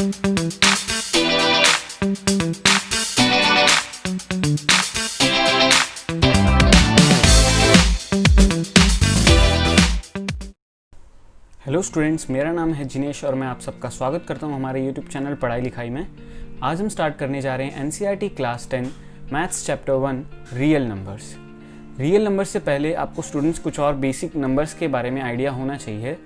Hello students, मेरा नाम है जिनेश और मैं आप सबका स्वागत करता हूं हमारे यूट्यूब चैनल पढ़ाई लिखाई में। आज हम स्टार्ट करने जा रहे हैं NCERT class 10 maths chapter 1 real numbers. Real numbers से पहले आपको स्टूडेंट्स कुछ और बेसिक नंबर्स के बारे में आइडिया होना चाहिए,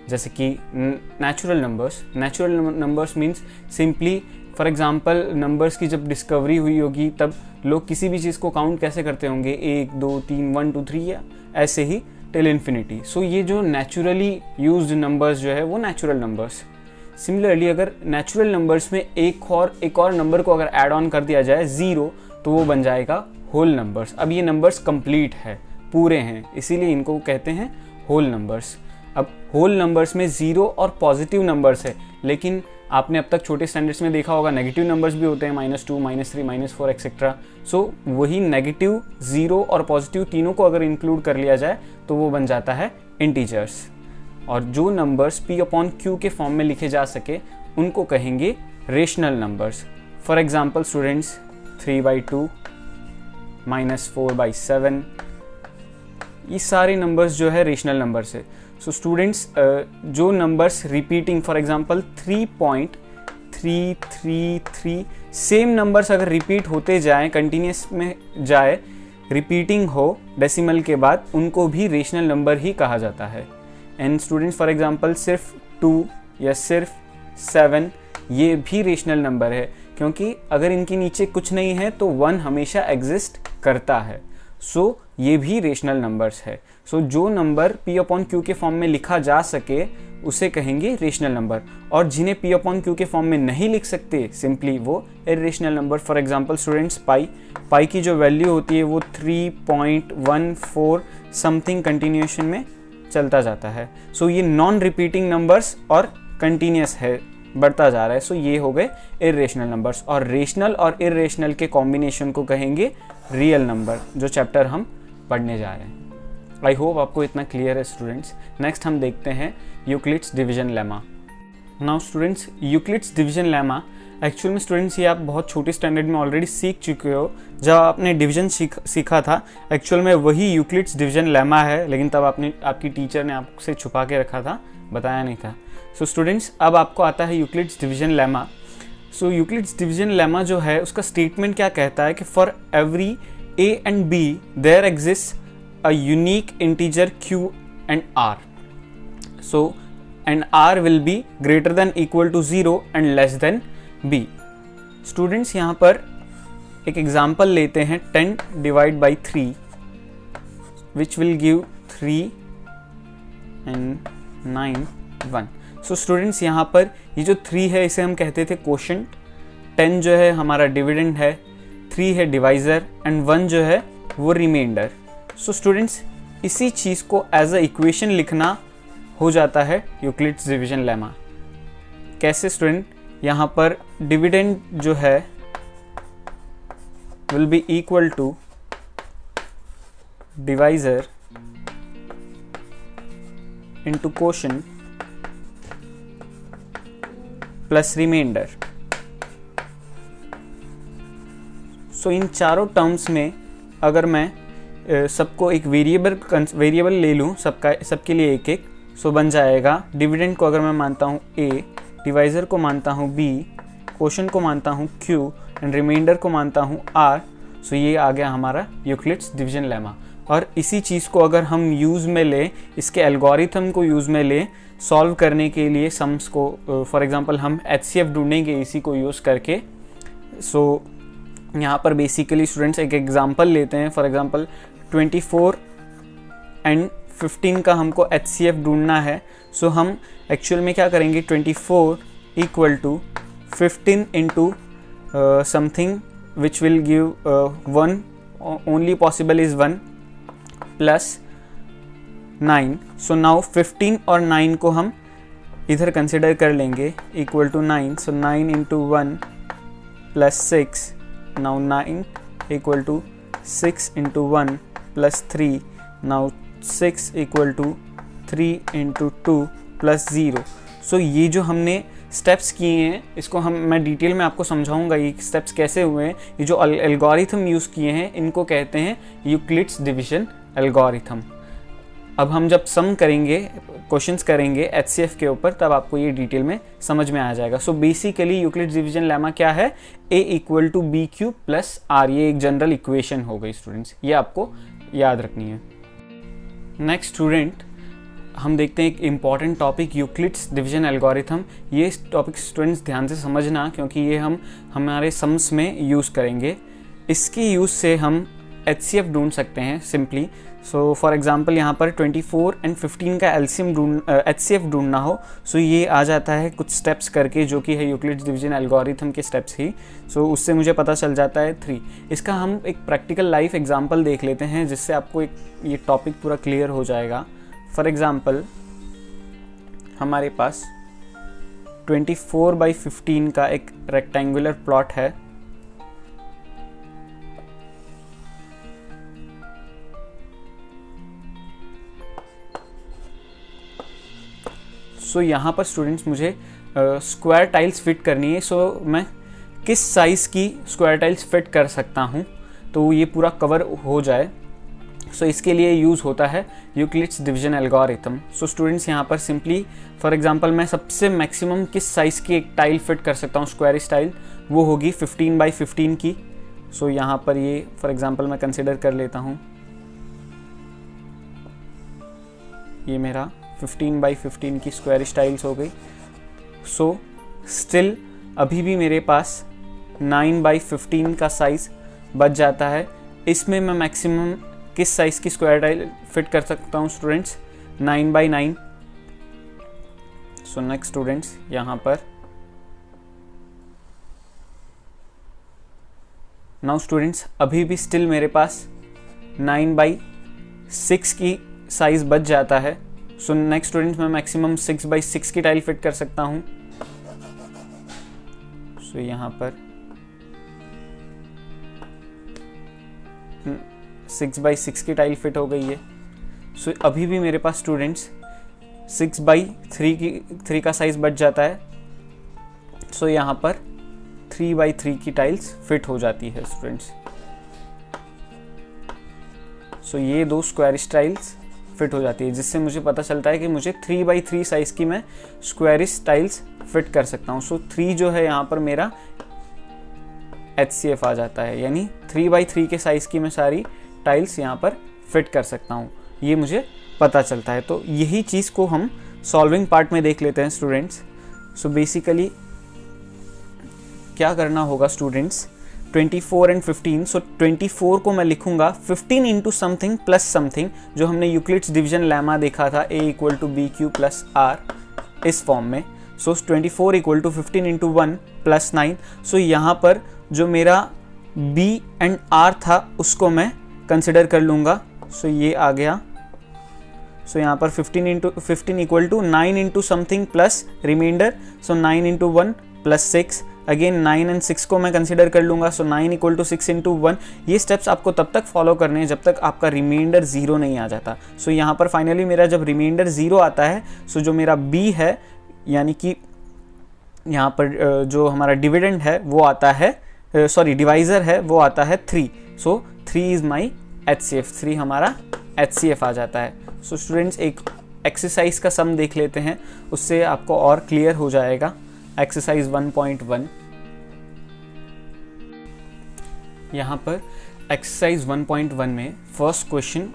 जैसे कि natural numbers. Natural numbers means simply for example numbers की जब डिस्कवरी हुई होगी तब लोग किसी भी चीज़ को काउंट कैसे करते होंगे, 1 2 3 1 2 3 या ऐसे ही टिल इन्फिनिटी। सो ये जो नेचुरली यूज्ड नंबर्स जो है वो नेचुरल नंबर्स। सिमिलरली अगर नेचुरल नंबर्स में एक और नंबर को अगर ऐड ऑन कर दिया जाए 0 तो वो बन जाएगा होल नंबर्स। अब ये नंबर्स कंप्लीट है, पूरे हैं, इसीलिए इनको कहते हैं होल नंबर्स। अब होल नंबर्स में 0 और पॉजिटिव नंबर्स है, लेकिन आपने अब तक छोटे स्टैंडर्ड्स में देखा होगा नेगेटिव नंबर्स भी होते हैं, -2 -3 -4 एक्सेट्रा। सो वही नेगेटिव, 0 और पॉजिटिव तीनों को अगर इंक्लूड कर लिया जाए तो वो बन जाता है इंटीजर्स। और जो नंबर्स P/Q के फॉर्म में लिखे जा सके उनको कहेंगे rational numbers. For example students 3/2 -4/7, ये सारे नंबर्स जो है रेशनल नंबर्स है। सो स्टूडेंट्स जो numbers repeating, for example 3.333, same numbers अगर रिपीट होते जाएं, कंटिन्यूस में जाए, रिपीटिंग हो डेसिमल के बाद, उनको भी रेशनल नंबर ही कहा जाता है। एंड स्टूडेंट्स फॉर एग्जांपल सिर्फ 2 या सिर्फ 7, ये भी रेशनल नंबर है, क्योंकि अगर इनके नीचे कुछ नहीं है तो 1 हमेशा एग्जिस्ट करता है। सो ये भी रेशनल नंबर्स है। सो जो नंबर P/Q के फॉर्म में लिखा जा सके उसे कहेंगे रेशनल नंबर, और जिन्हें P/Q के फॉर्म में नहीं लिख सकते सिंपली वो irrational number. For example students pi की जो वैल्यू होती है वो 3.14 समथिंग कंटिन्यूएशन में चलता जाता है। सो ये नॉन रिपीटिंग नंबर्स और कंटिन्यूस है, बढ़ता जा रहा है। सो ये हो गए इर्रेशनल नंबर्स, और रेशनल और इर्रेशनल के कॉम्बिनेशन को कहेंगे रियल नंबर, जो चैप्टर हम पढ़ने जा रहे हैं। आई होप आपको इतना क्लियर है स्टूडेंट्स। नेक्स्ट हम देखते हैं Euclid's division lemma. Now students, Euclid's division lemma actual में स्टूडेंट्स ये आप बहुत छोटे स्टैंडर्ड में ऑलरेडी सीख चुके हो। जब आपने डिवीजन सीखा था एक्चुअल में वही यूक्लिड्स डिवीजन लेमा है, लेकिन तब आपकी टीचर ने आपसे छुपा के रखा था, बताया नहीं था। सो स्टूडेंट्स अब आपको आता है यूक्लिड्स डिवीजन लेमा। सो यूक्लिड्स डिवीजन लेमा जो है उसका स्टेटमेंट क्या कहता है कि for every a and b there exists a unique integer q and r. So and r will be greater than equal to 0 and less than b. Students यहाँ पर एक एग्जाम्पल लेते हैं 10 divide by 3 which will give 3 and 9 1. So students यहाँ पर ये जो 3 है इसे हम कहते थे क्वोशंट, 10 जो है हमारा डिविडेंड है, 3 है डिवाइज़र एंड 1 जो है वो रिमाइंडर। सो स्टूडेंट्स इसी चीज़ को एज अ इक्वेशन लिखना हो जाता है यूक्लिड्स डिवीजन लेमा। कैसे स्टूडेंट, यहाँ पर डिविडेंड जो है will be equal to divisor into quotient plus reminder. So इन चारों टर्म्स में अगर मैं सबको एक वेरिएबल ले लूँ, सबके लिए एक एक, सो बन जाएगा डिविडेंड को अगर मैं मानता हूँ a, डिवाइज़र को मानता हूँ b, क्वोशंट को मानता हूँ q एंड रिमाइंडर को मानता हूँ r। सो ये आ गया हमारा यूक्लिड्स डिवीजन लेमा। और इसी चीज़ को अगर हम यूज़ में लें, इसके एल्गोरिथम को यूज़ में लें सॉल्व करने के लिए सम्स को, फॉर एग्जांपल हम HCF ढूंढेंगे इसी को यूज़ करके। सो यहाँ पर बेसिकली स्टूडेंट्स एक एग्जांपल लेते हैं। फॉर एग्जांपल 24 एंड 15 का हमको HCF ढूंढना है। सो हम एक्चुअल में क्या करेंगे, 24 equal to 15 into something which will give 1, only possible is 1 plus 9। So now 15 और 9 को हम इधर कंसिडर कर लेंगे equal to 9। So 9 into 1 plus 6, now 9 equal to 6 into 1 plus 3, now 6 equal to 3 into 2 plus 0। सो ये जो हमने स्टेप्स किए हैं, इसको मैं डिटेल में आपको समझाऊंगा ये स्टेप्स कैसे हुए हैं। ये जो एल्गोरिथम यूज़ किए हैं इनको कहते हैं यूक्लिड्स डिवीजन एल्गोरिथम। अब हम जब सम करेंगे, क्वेश्चंस करेंगे एचसीएफ के ऊपर, तब आपको ये डिटेल में समझ में आ जाएगा। So basically Euclid's division lemma क्या है, a = b³ + r, ये एक जनरल इक्वेशन हो गई स्टूडेंट्स, ये आपको याद रखनी है। नेक्स्ट स्टूडेंट हम देखते हैं एक important topic Euclid's division algorithm. ये टॉपिक स्टूडेंट्स ध्यान से समझना, क्योंकि ये हम हमारे सम्स में यूज़ करेंगे। इसके यूज़ से हम एचसीएफ ढूंढ सकते हैं सिंपली। सो फॉर एग्जांपल यहाँ पर 24 और 15 का एलसीएम एचसीएफ ढूंढना हो, सो ये आ जाता है कुछ स्टेप्स करके, जो कि है यूक्लिड्स डिवीजन एल्गोरिथम के स्टेप्स ही। सो उससे मुझे पता चल जाता है 3। इसका हम एक प्रैक्टिकल लाइफ एग्जांपल देख लेते हैं, जिससे आपको एक ये टॉपिक पूरा क्लियर हो जाएगा। फॉर एग्जांपल हमारे पास 24/15 का एक रेक्टेंगुलर प्लॉट है। सो यहाँ पर स्टूडेंट्स मुझे स्क्वायर टाइल्स फिट करनी है। सो मैं किस साइज़ की स्क्वायर टाइल्स फिट कर सकता हूँ तो ये पूरा कवर हो जाए। सो इसके लिए यूज़ होता है Euclid's division algorithm. So students यहाँ पर सिंपली फॉर एग्जांपल मैं सबसे मैक्सिमम किस साइज़ की एक टाइल फिट कर सकता हूँ स्क्वायरिश टाइल, वो होगी 15/15 की। सो यहाँ पर ये फॉर एग्जांपल मैं कंसिडर कर लेता हूँ, ये मेरा 15/15 की स्क्वायरिश टाइल्स हो गई। सो स्टिल अभी भी मेरे पास 9/15 का साइज़ बच जाता है। इसमें मैं मैक्सिमम किस साइज़ की स्क्वायर टाइल फिट कर सकता हूँ स्टूडेंट्स, 9/9। सो नेक्स्ट स्टूडेंट्स यहाँ पर नाउ स्टूडेंट्स अभी भी स्टिल मेरे पास 9/6 की साइज़ बच जाता है। सो नेक्स्ट स्टूडेंट्स मैं मैक्सिमम 6/6 की टाइल फिट कर सकता हूँ। सो यहाँ पर 6/6 की टाइल फिट हो गई है। सो अभी भी मेरे पास स्टूडेंट्स 6/3 का साइज बच जाता है। सो यहाँ पर 3/3 की टाइल्स फिट हो जाती है स्टूडेंट्स। सो ये दो स्क्वायरिश टाइल्स फिट हो जाती है, जिससे मुझे पता चलता है कि मुझे 3/3 साइज़ की मैं स्क्वायरिश टाइल्स फिट कर सकता हूँ। सो 3 जो है यहाँ पर मेरा HCF आ जाता है, यानी 3/3 के साइज़ की मैं सारी टाइल्स यहाँ पर फिट कर सकता हूँ, ये मुझे पता चलता है। तो यही चीज़ को हम सॉल्विंग पार्ट में देख लेते हैं स्टूडेंट्स। सो बेसिकली क्या करना होगा स्टूडेंट्स, 24 और 15। सो 24 को मैं लिखूंगा 15 इंटू समथिंग प्लस समथिंग, जो हमने यूक्लिड्स डिवीजन लेमा देखा था, a = b³ + r, इस फॉर्म में। सो 24 = 15 इंटू 1 + 9। सो यहाँ पर जो मेरा b एंड r था उसको मैं कंसिडर कर लूँगा। सो ये आ गया। सो यहाँ पर 15 = 9 into something plus reminder. So 9 into 1 + 6, again 9 and 6 को मैं कंसिडर कर लूँगा। So 9 = 6 into 1। ये स्टेप्स आपको तब तक फॉलो करने हैं जब तक आपका रिमाइंडर 0 नहीं आ जाता। सो यहाँ पर फाइनली मेरा जब रिमाइंडर 0 आता है, सो जो मेरा b है, यानी कि यहाँ पर जो हमारा डिविडेंड है वो आता है, डिवाइज़र है वो आता है 3। सो 3 इज़ माई HCF, 3 हमारा HCF आ जाता है। सो स्टूडेंट्स एक एक्सरसाइज का सम देख लेते हैं, उससे आपको और क्लियर हो जाएगा। एक्सरसाइज 1.1, यहाँ पर एक्सरसाइज 1.1 में फर्स्ट क्वेश्चन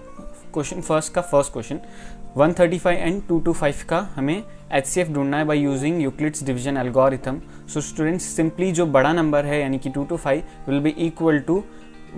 135 एंड 225 का हमें HCF ढूंढना है by using Euclid's division algorithm. So students simply जो बड़ा नंबर है यानी कि 225 will be equal to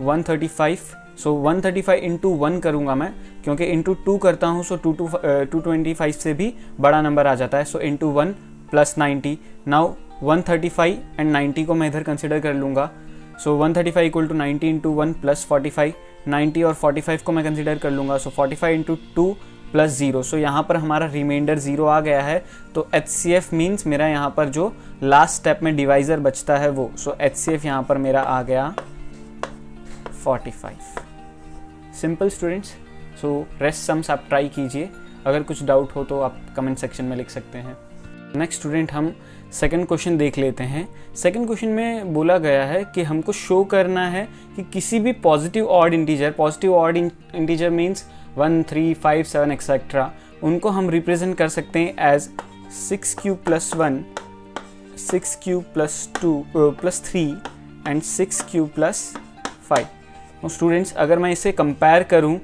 135। So 135 into 1 करूँगा मैं, क्योंकि इंटू 2 करता हूँ। सो 225 से भी बड़ा नंबर आ जाता है। So into 1 + 90। नाउ 135 एंड 90 को मैं इधर कंसिडर कर लूँगा। सो 135 = 90 इंटू 1 + 45। 90 और 45 को मैं कंसिडर कर लूँगा। सो 45 इंटू 2 + 0। सो यहाँ पर हमारा रिमाइंडर 0 आ गया है। तो HCF मीन्स मेरा यहाँ पर जो लास्ट स्टेप में डिवाइज़र बचता है वो। सो HCF यहाँ पर मेरा आ गया 45। Simple students. So rest sums आप ट्राई कीजिए, अगर कुछ डाउट हो तो आप कमेंट सेक्शन में लिख सकते हैं। नेक्स्ट स्टूडेंट हम सेकंड क्वेश्चन देख लेते हैं। सेकंड क्वेश्चन में बोला गया है कि हमको शो करना है कि किसी भी positive odd integer means 1, 3, 5, 7 etcetera, उनको हम रिप्रेजेंट कर सकते हैं as 6 plus 1, 6 plus 2 plus 3 and 6 plus 5। तो स्टूडेंट्स, अगर मैं इसे कंपेयर करूं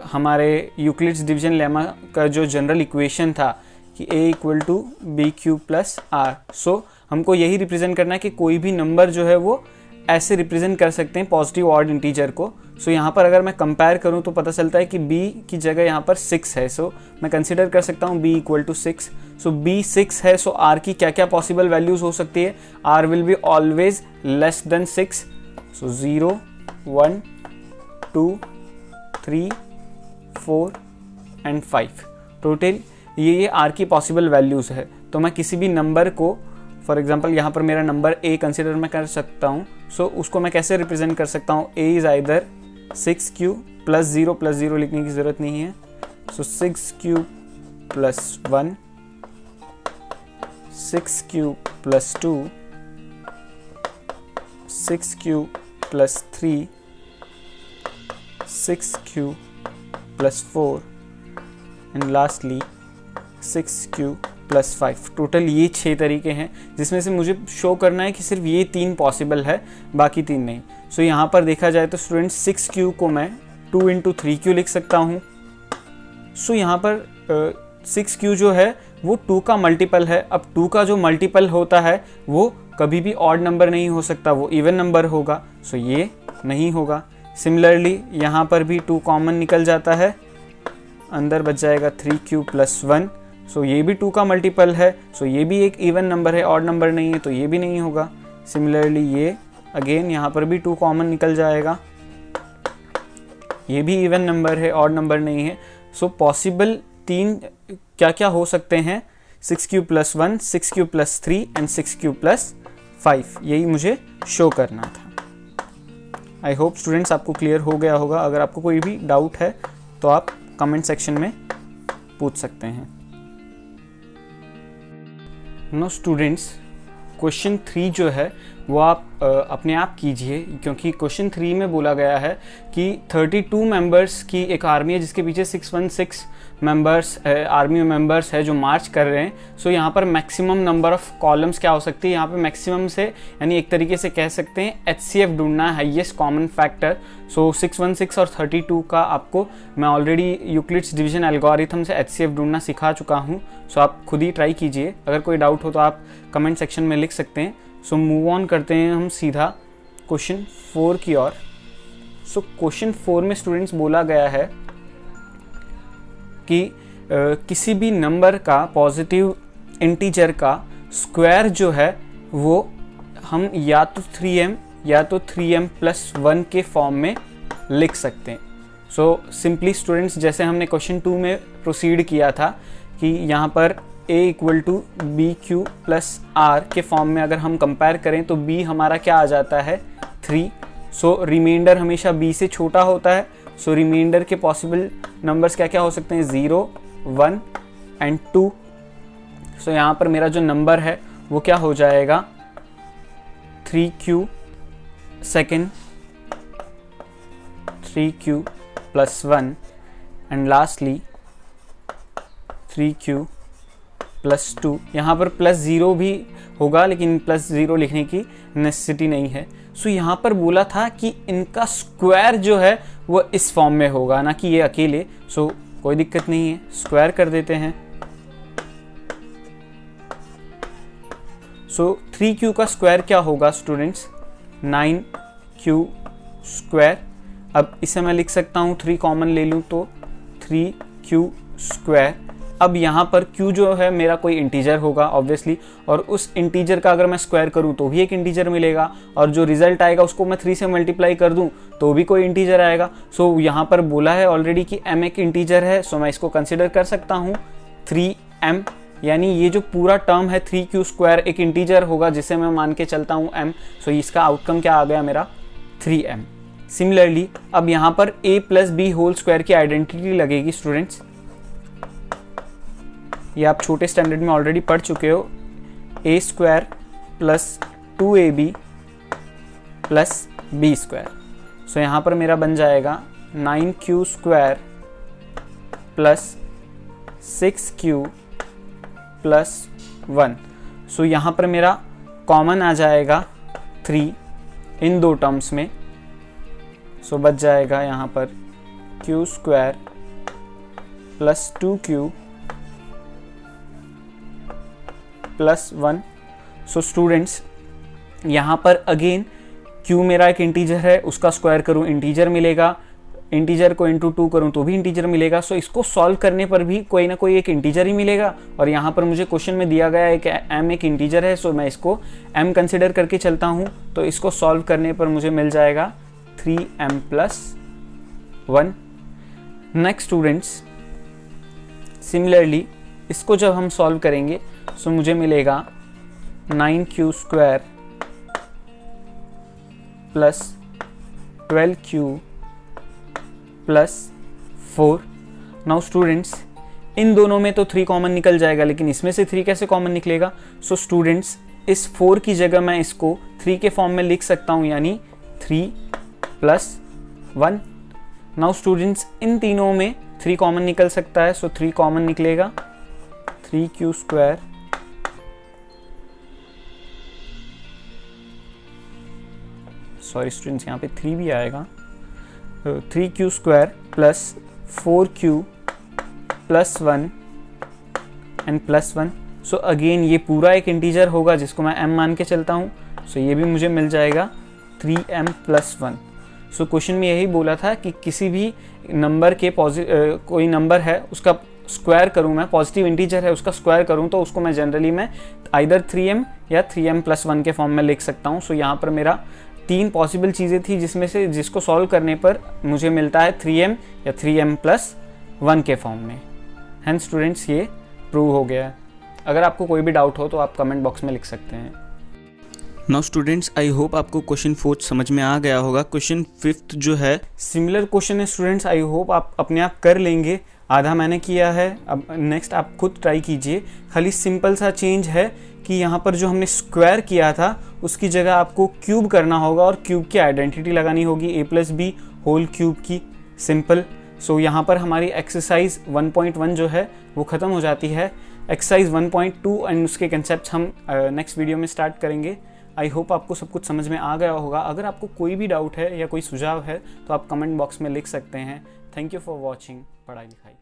हमारे यूक्लिड्स डिवीजन लेमा का जो जनरल इक्वेशन था कि a equal to b cube plus r, so हमको यही रिप्रेजेंट करना है कि कोई भी नंबर जो है वो ऐसे रिप्रेजेंट कर सकते हैं पॉजिटिव ऑड इंटीजर को। सो यहाँ पर अगर मैं कंपेयर करूँ तो पता चलता है कि b की जगह यहाँ पर 6 है, सो मैं कंसिडर कर सकता हूँ b equal to 6। So b 6 है, सो r की क्या क्या पॉसिबल वैल्यूज हो सकती है? r will be always less than 6, so 0, 1, 2, 3, 4 and 5 total ये r की पॉसिबल वैल्यूज़ है। तो मैं किसी भी नंबर को, फॉर एग्जांपल यहाँ पर मेरा नंबर a कंसिडर मैं कर सकता हूँ। सो उसको मैं कैसे रिप्रेजेंट कर सकता हूँ? a is either 6q plus 0 लिखने की ज़रूरत नहीं है। सो 6q plus 1, 6q plus 2, 6q plus 3, 6q plus 4 and lastly 6q plus 5। Total ये 6 तरीके हैं जिसमें से मुझे शो करना है कि सिर्फ ये 3 पॉसिबल है, बाकी 3 नहीं। सो यहाँ पर देखा जाए तो स्टूडेंट्स 6q को मैं 2 इंटू 3q लिख सकता हूँ। सो यहाँ पर 6q जो है वो 2 का मल्टीपल है। अब 2 का जो मल्टीपल होता है वो कभी भी ऑड नंबर नहीं हो सकता, वो इवन नंबर होगा। सो ये नहीं होगा। सिमिलरली यहाँ पर भी 2 कॉमन निकल जाता है, अंदर बच जाएगा 3q प्लस 1। सो ये भी 2 का मल्टीपल है, सो ये भी एक इवन नंबर है, ऑड नंबर नहीं है, तो ये भी नहीं होगा। सिमिलरली ये अगेन यहाँ पर भी 2 कॉमन निकल जाएगा, ये भी इवन नंबर है, ऑड नंबर नहीं है। सो पॉसिबल 3 क्या क्या हो सकते हैं? 6q plus 1, 6q plus 3 and 6q plus 5, यही मुझे शो करना था। आई होप स्टूडेंट्स आपको क्लियर हो गया होगा। अगर आपको कोई भी डाउट है तो आप कमेंट सेक्शन में पूछ सकते हैं। नो स्टूडेंट्स, क्वेश्चन 3 जो है वो आप अपने आप कीजिए, क्योंकि क्वेश्चन 3 में बोला गया है कि 32 मेंबर्स की एक आर्मी है जिसके पीछे 616 मेंबर्स आर्मी मेंबर्स है जो मार्च कर रहे हैं। सो यहाँ पर मैक्सिमम नंबर ऑफ कॉलम्स क्या हो सकती है? यहाँ पे मैक्सिमम से यानी एक तरीके से कह सकते हैं HCF ढूंढना है, हाईएस्ट कॉमन फैक्टर। सो 616 और 32 का आपको मैं ऑलरेडी यूक्लिड्स डिवीजन एल्गोरिथम से HCF ढूंढना सिखा चुका हूँ। सो आप खुद ही ट्राई कीजिए। अगर कोई डाउट हो तो आप कमेंट सेक्शन में लिख सकते हैं। सो मूव ऑन करते हैं हम सीधा क्वेश्चन 4 की ओर। सो क्वेश्चन 4 में स्टूडेंट्स बोला गया है कि किसी भी नंबर का पॉजिटिव इंटीजर का स्क्वायर जो है वो हम या तो 3m या तो 3m प्लस 1 के फॉर्म में लिख सकते हैं। सो सिंपली स्टूडेंट्स, जैसे हमने क्वेश्चन 2 में प्रोसीड किया था कि यहाँ पर a equal to b q plus r के फॉर्म में अगर हम कंपेयर करें तो b हमारा क्या आ जाता है? 3। सो रिमाइंडर हमेशा b से छोटा होता है। सो रिमाइंडर के पॉसिबल नंबर्स क्या क्या हो सकते हैं? 0, 1 एंड 2। सो यहाँ पर मेरा जो नंबर है वो क्या हो जाएगा? 3q second, 3q plus 1 and lastly 3q plus 2। यहाँ पर प्लस 0 भी होगा लेकिन प्लस 0 लिखने की नेसेसिटी नहीं है। सो यहाँ पर बोला था कि इनका स्क्वायर जो है वो इस फॉर्म में होगा, ना कि ये अकेले। सो कोई दिक्कत नहीं है, स्क्वायर कर देते हैं। सो 3q का स्क्वायर क्या होगा स्टूडेंट्स? 9q square. अब इसे मैं लिख सकता हूँ, 3 कॉमन ले लूँ तो 3q स्क्वायर। अब यहाँ पर q जो है मेरा कोई इंटीजर होगा ऑब्वियसली, और उस इंटीजर का अगर मैं स्क्वायर करूँ तो भी एक इंटीजर मिलेगा, और जो रिजल्ट आएगा उसको मैं 3 से मल्टीप्लाई कर दूँ तो भी कोई इंटीजर आएगा। सो यहाँ पर बोला है ऑलरेडी कि m एक इंटीजर है, सो मैं इसको कंसिडर कर सकता हूँ 3m, यानी ये जो पूरा टर्म है 3q स्क्वायर एक इंटीजर होगा जिसे मैं मान के चलता हूँ m। सो इसका आउटकम क्या आ गया मेरा? 3m। सिमिलरली अब यहाँ पर a plus b whole square की आइडेंटिटी लगेगी स्टूडेंट्स। ये आप छोटे स्टैंडर्ड में ऑलरेडी पढ़ चुके हो। A square plus 2ab plus b square. So यहाँ पर मेरा बन जाएगा 9q square plus 6q plus 1। सो यहाँ पर मेरा कॉमन आ जाएगा 3 इन दो टर्म्स में। सो बच जाएगा यहाँ पर q square plus 2q plus 1। So students यहाँ पर अगेन q मेरा एक इंटीजर है, उसका स्क्वायर करूँ इंटीजर मिलेगा, इंटीजर को इंटू 2 करूँ तो भी इंटीजर मिलेगा। सो इसको सॉल्व करने पर भी कोई ना कोई एक इंटीजर ही मिलेगा। और यहाँ पर मुझे क्वेश्चन में दिया गया है कि m एक इंटीजर है, सो मैं इसको m कंसिडर करके चलता हूँ। तो इसको सॉल्व करने पर मुझे मिल जाएगा 3m plus 1। Next students similarly इसको जब हम सॉल्व करेंगे सो मुझे मिलेगा 9q square plus 12q plus 4। Now students in दोनों में तो 3 कॉमन निकल जाएगा, लेकिन इसमें से 3 कैसे कॉमन निकलेगा? सो स्टूडेंट्स इस 4 की जगह मैं इसको 3 के फॉर्म में लिख सकता हूँ, यानी 3 प्लस 1। नाउ स्टूडेंट्स इन तीनों में 3 कॉमन निकल सकता है, सो 3 कॉमन निकलेगा, 3q स्क्वायर सॉरी स्टूडेंट्स यहाँ पे 3 भी आएगा, 3q square plus 4q plus 1 and plus 1। So again ये पूरा एक इंटीजर होगा जिसको मैं m मान के चलता हूँ। सो ये भी मुझे मिल जाएगा 3m प्लस 1। सो क्वेश्चन में यही बोला था कि किसी भी नंबर के कोई नंबर है उसका स्क्वायर करूँ मैं, पॉजिटिव इंटीजर है उसका स्क्वायर करूँ तो उसको मैं जनरली मैं आइदर 3m या 3m प्लस 1 के फॉर्म में लिख सकता हूँ। सो यहाँ पर मेरा 3 पॉसिबल चीज़ें थी जिसमें से जिसको सॉल्व करने पर मुझे मिलता है 3m या 3m प्लस 1 के फॉर्म में। हैंस स्टूडेंट्स ये प्रूव हो गया है। अगर आपको कोई भी डाउट हो तो आप कमेंट बॉक्स में लिख सकते हैं। नाउ स्टूडेंट्स आई होप आपको क्वेश्चन 4 समझ में आ गया होगा। क्वेश्चन 5 जो है सिमिलर क्वेश्चन है स्टूडेंट्स, आई होप आप अपने आप कर लेंगे। आधा मैंने किया है, अब नेक्स्ट आप खुद ट्राई कीजिए। खाली सिंपल सा चेंज है कि यहाँ पर जो हमने स्क्वायर किया था उसकी जगह आपको क्यूब करना होगा और क्यूब की आइडेंटिटी लगानी होगी a plus b whole cube की, सिंपल। सो यहाँ पर हमारी एक्सरसाइज 1.1 जो है वो ख़त्म हो जाती है। एक्सरसाइज 1.2 एंड उसके कंसेप्ट हम नेक्स्ट वीडियो में स्टार्ट करेंगे। आई होप आपको सब कुछ समझ में आ गया होगा। अगर आपको कोई भी डाउट है या कोई सुझाव है तो आप कमेंट बॉक्स में लिख सकते हैं। थैंक यू फॉर वॉचिंग पढ़ाई लिखाई।